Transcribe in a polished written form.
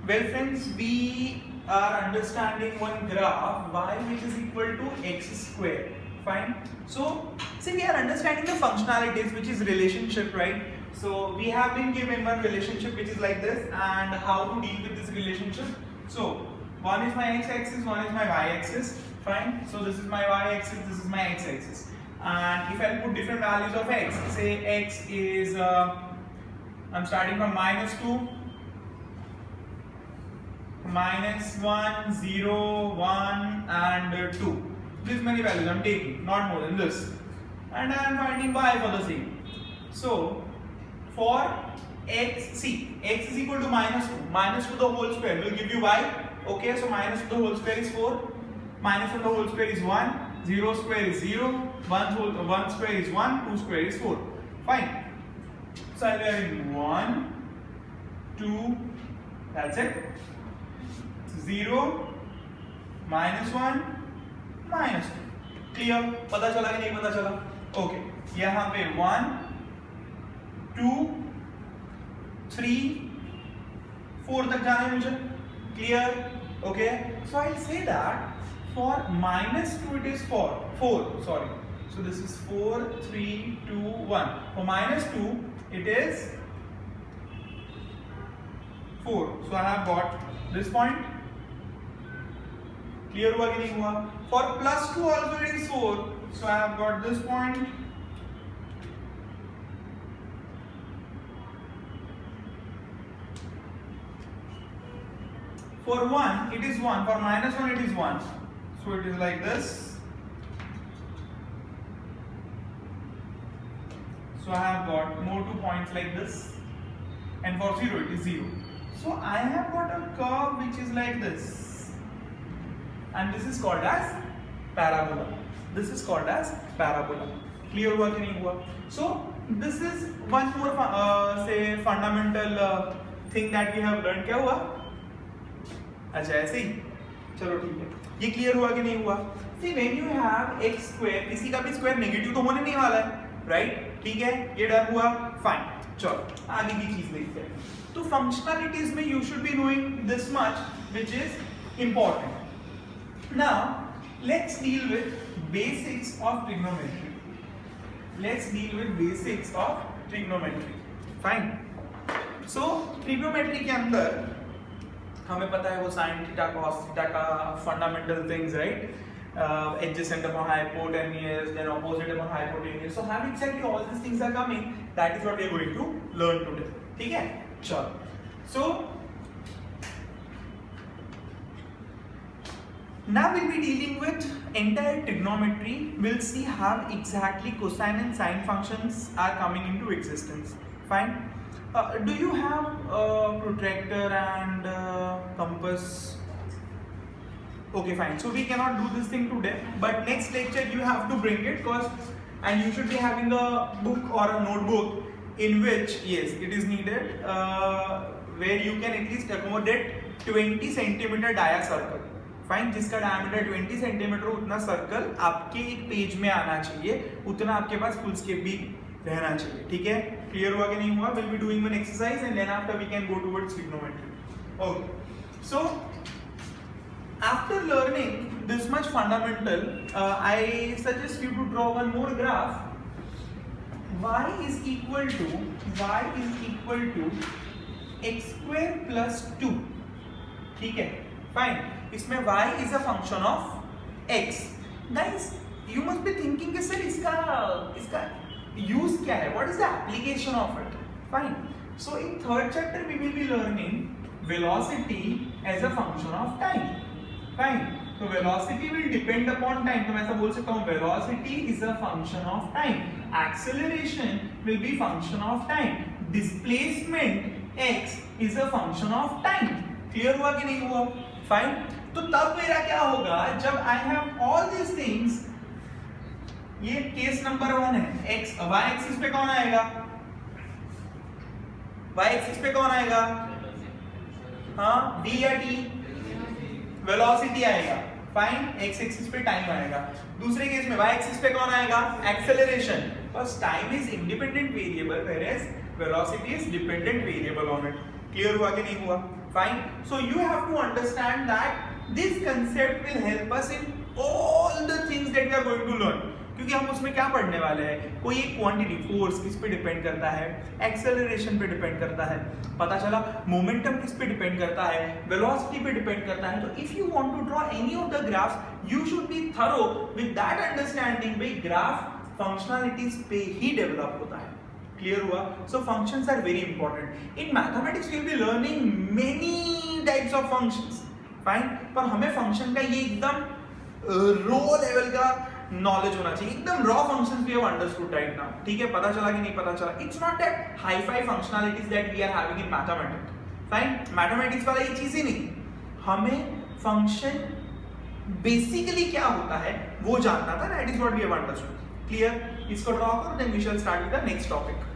Well friends, we are understanding one graph y which is equal to x square. Fine. So see, we are understanding the functionalities, which is relationship, right? So we have been given one relationship which is like this, and how to deal with this relationship. So one is my x-axis, one is my y-axis. Fine. So this is my y-axis, this is my x-axis. And if I put different values of x, say x is I'm starting from -2, -1, 0, 1 and 2. This many values I'm taking, not more than this. And I am finding y for the same. So for x, see, x is equal to -2. -2 the whole square will give you y. Okay, so -2 the whole square is 4. -1 the whole square is 1. 0 square is 0. 1 square is 1. 2 square is 4. Fine. So I'll be having 1, 2, that's it. 0, -1, -2. Clear? पता चला कि नहीं पता चला? Okay, यहाँ पे 1, 2, 3, 4 तक जाना है मुझे. Clear? Okay, so I'll say that for -2 it is 4. Sorry. So this is 4, 3, 2, 1. For -2 it is 4. So I have got this point. Clear हुआ कि नहीं हुआ? For +2 also it is 4. So I have got this point. For 1 it is 1. For -1 it is 1. So it is like this. So I have got more 2 points like this. And for 0 it is 0. So I have got a curve which is like this. And this is called as parabola. This is called as parabola. Clear हुआ कि नहीं हुआ? So this is one more say fundamental thing that we have learned. क्या हुआ? अच्छा ऐसे ही. चलो ठीक है. ये clear हुआ कि नहीं हुआ? See, when you have x square, किसी का भी square negative तो होने नहीं वाला है, right? ठीक है? ये डन हुआ. Fine. चलो आगे की चीज देखते हैं. तो functionalities में you should be knowing this much, which is important. Now let's deal with basics of trigonometry. Let's deal with basics of trigonometry. Fine. So trigonometry के अंदर हमें पता है वो sin थीटा cos थीटा का fundamental things, right? Adjacent upon hypotenuse, then opposite upon hypotenuse. So how exactly all these things are coming? That is what we are going to learn today. ठीक है? चलो. So now we'll be dealing with entire trigonometry. We'll see how exactly cosine and sine functions are coming into existence. Fine. Do you have protractor and compass? Okay, fine. So we cannot do this thing today, but next lecture you have to bring it, and you should be having a book or a notebook in which, yes, it is needed, where you can at least accommodate 20 centimeter dia circle. Fine, जिसका diameter 20 centimetre, उतना circle आपके एक page में आना चाहिए, उतना आपके पास full escape भी रहना चाहिए. ठीक है? क्लियर हुआ कि नहीं हुआ? Will be doing one exercise and then after we can go towards trigonometry. Okay, so after learning this much fundamental, I suggest you to draw one more graph. y is equal to x square plus 2. ठीक है? Fine. इसमें y is a function of x. Guys, you must be thinking कि sir इसका use क्या है? What is the application of it? Fine. So in third chapter we will be learning velocity as a function of time. Fine. So velocity will depend upon time. तो मैं ऐसा बोल सकता हूँ, velocity is a function of time. Acceleration will be function of time. Displacement x is a function of time. Clear हुआ कि नहीं हुआ? Fine. तो तब मेरा क्या होगा जब I have all these things. ये केस नंबर 1 है. y एक्सिस पे कौन आएगा? y एक्सिस पे कौन आएगा? हाँ, d या t? वेलोसिटी आएगा. फाइन. x एक्सिस पे टाइम आएगा. दूसरे केस में y एक्सिस पे कौन आएगा? एक्सेलरेशन. बस time is independent variable, whereas velocity is dependent variable on it. Clear हुआ कि नहीं हुआ? Fine. So you have to understand that this concept will help us in all the things that we are going to learn. क्योंकि हम उसमें क्या पढ़ने वाले हैं, कोई एक क्वांटिटी फोर्स किस पे डिपेंड करता है, एक्सेलरेशन पे डिपेंड करता है, पता चला मोमेंटम किस पे डिपेंड करता है, वेलोसिटी पे डिपेंड करता है. तो if you want to draw any of the graphs you should be thorough with that understanding. भाई ग्राफ फंक्शनैलिटीज पे ही डेवलप होता है. क्लियर हुआ? So functions are very important. In mathematics we will be learning many types of functions. Fine. पर हमें function का ये एकदम रो लेवल का नॉलेज होना चाहिए. एकदम raw functions we have understood right now. ठीक है, पता चला कि नहीं पता चला? It's not that hi fi functionalities that we are having in mathematics. Fine. Mathematics वाला ये चीज ही नहीं. हमें फंक्शन बेसिकली क्या होता है वो जानना था. That is what we have understood. Clear? इसको ड्रॉ करो, then we shall start with the next topic.